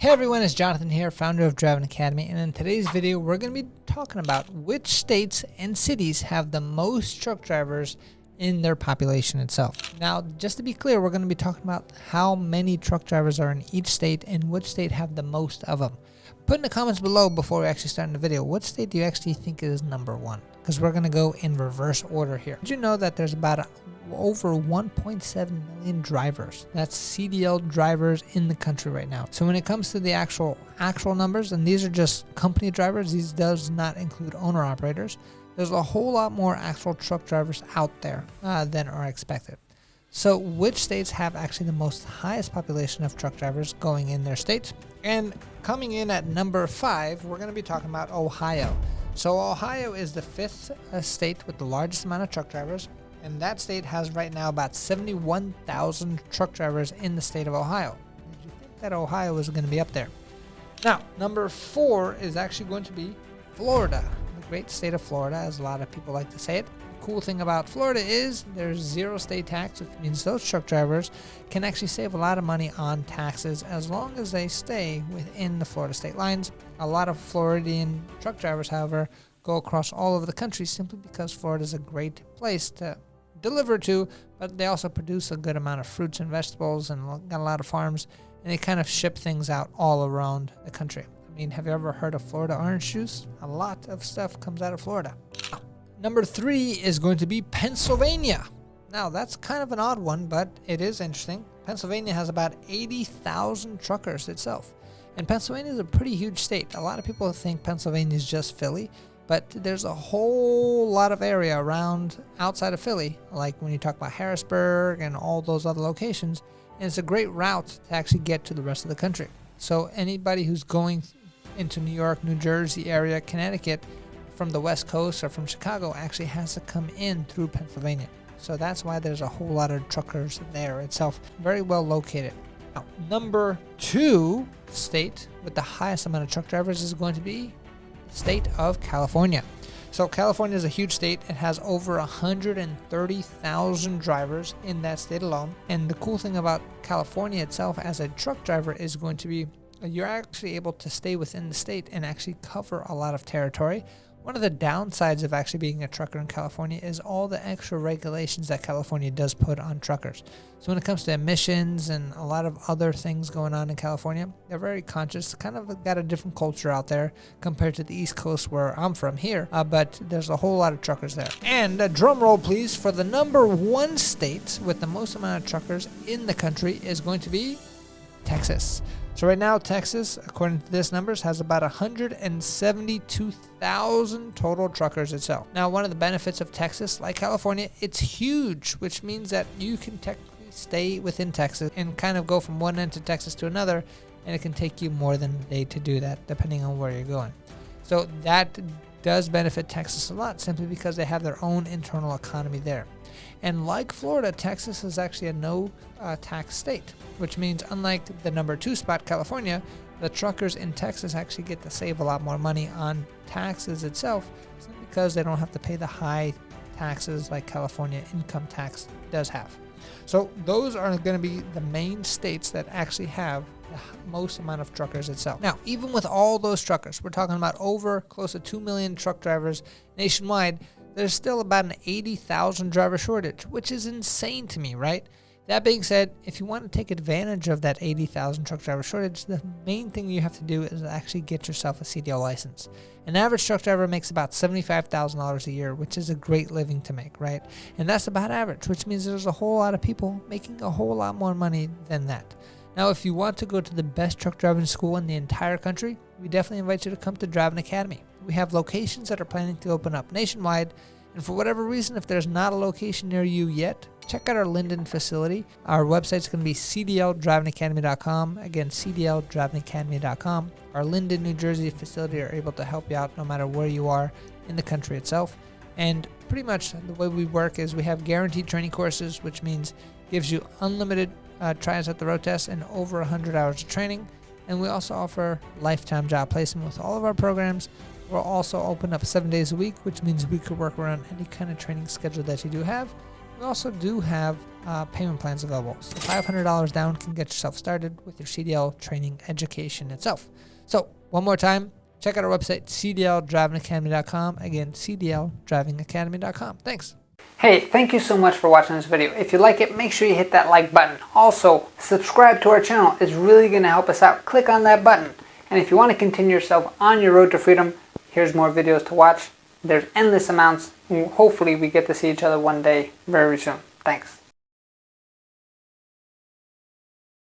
Hey everyone, it's Jonathan here, founder of Driving Academy, and in today's video we're going to be talking about which states and cities have the most truck drivers in their population itself. Now, just to be clear, we're going to be talking about how many truck drivers are in each state and which state have the most of them. Put in the comments below before we actually start the video, what state do you actually think is number one? Because we're going to go in reverse order here. Did you know that there's about over 1.7 million drivers? That's CDL drivers in the country right now. So when it comes to the actual numbers, and these are just company drivers, these does not include owner operators, there's a whole lot more actual truck drivers out there than are expected. So which states have actually the most highest population of truck drivers going in their states? And coming in at number 5, we're going to be talking about Ohio. So Ohio is the 5th state with the largest amount of truck drivers, and that state has right now about 71,000 truck drivers in the state of Ohio. Did you think that Ohio was going to be up there? Now, number 4 is actually going to be Florida, the great state of Florida, as a lot of people like to say it. The cool thing about Florida is there's zero state tax, which means those truck drivers can actually save a lot of money on taxes as long as they stay within the Florida state lines. A lot of Floridian truck drivers, however, go across all over the country simply because Florida is a great place to deliver to, but they also produce a good amount of fruits and vegetables and got a lot of farms, and they kind of ship things out all around the country. I mean, have you ever heard of Florida orange juice? A lot of stuff comes out of Florida. Number 3 is going to be Pennsylvania. Now, that's kind of an odd one, but it is interesting. Pennsylvania has about 80,000 truckers itself. And Pennsylvania is a pretty huge state. A lot of people think Pennsylvania is just Philly, but there's a whole lot of area around outside of Philly, like when you talk about Harrisburg and all those other locations, and it's a great route to actually get to the rest of the country. So anybody who's going into New York, New Jersey area, Connecticut, from the West Coast or from Chicago actually has to come in through Pennsylvania. So that's why there's a whole lot of truckers there itself. Very well located. Now, number 2 state with the highest amount of truck drivers is going to be the state of California. So California is a huge state. It has over 130,000 drivers in that state alone. And the cool thing about California itself as a truck driver is going to be you're actually able to stay within the state and actually cover a lot of territory. One of the downsides of actually being a trucker in California is all the extra regulations that California does put on truckers. So when it comes to emissions and a lot of other things going on in California, they're very conscious, kind of got a different culture out there compared to the East Coast where I'm from here, but there's a whole lot of truckers there. And drum roll please, for the number 1 state with the most amount of truckers in the country is going to be Texas. So right now, Texas, according to this numbers, has about 172,000 total truckers itself. Now, one of the benefits of Texas, like California, it's huge, which means that you can technically stay within Texas and kind of go from one end of Texas to another, and it can take you more than a day to do that, depending on where you're going. So that does benefit Texas a lot, simply because they have their own internal economy there. And like Florida, Texas is actually a no tax state, which means unlike the number 2 spot, California, the truckers in Texas actually get to save a lot more money on taxes itself, simply because they don't have to pay the high taxes like California income tax does have. So those are going to be the main states that actually have the most amount of truckers itself. Now, even with all those truckers, we're talking about over close to 2 million truck drivers nationwide, there's still about an 80,000 driver shortage, which is insane to me, right? That being said, if you want to take advantage of that 80,000 truck driver shortage, the main thing you have to do is actually get yourself a CDL license. An average truck driver makes about $75,000 a year, which is a great living to make, right? And that's about average, which means there's a whole lot of people making a whole lot more money than that. Now, if you want to go to the best truck driving school in the entire country, we definitely invite you to come to Driving Academy. We have locations that are planning to open up nationwide, and for whatever reason, if there's not a location near you yet, check out our Linden facility. Our website's going to be cdldrivingacademy.com. Again, cdldrivingacademy.com. Our Linden, New Jersey facility are able to help you out no matter where you are in the country itself. And pretty much the way we work is we have guaranteed training courses, which means gives you unlimited tries at the road test and over 100 hours of training. And we also offer lifetime job placement with all of our programs. We'll also open up 7 days a week, which means we could work around any kind of training schedule that you do have. We also do have payment plans available. So $500 down can get yourself started with your CDL training education itself. So one more time, check out our website, cdldrivingacademy.com. Again, cdldrivingacademy.com. Thanks. Hey, thank you so much for watching this video. If you like it, make sure you hit that like button. Also, subscribe to our channel. It's really going to help us out. Click on that button. And if you want to continue yourself on your road to freedom, here's more videos to watch. There's endless amounts. Hopefully we get to see each other one day very soon. Thanks.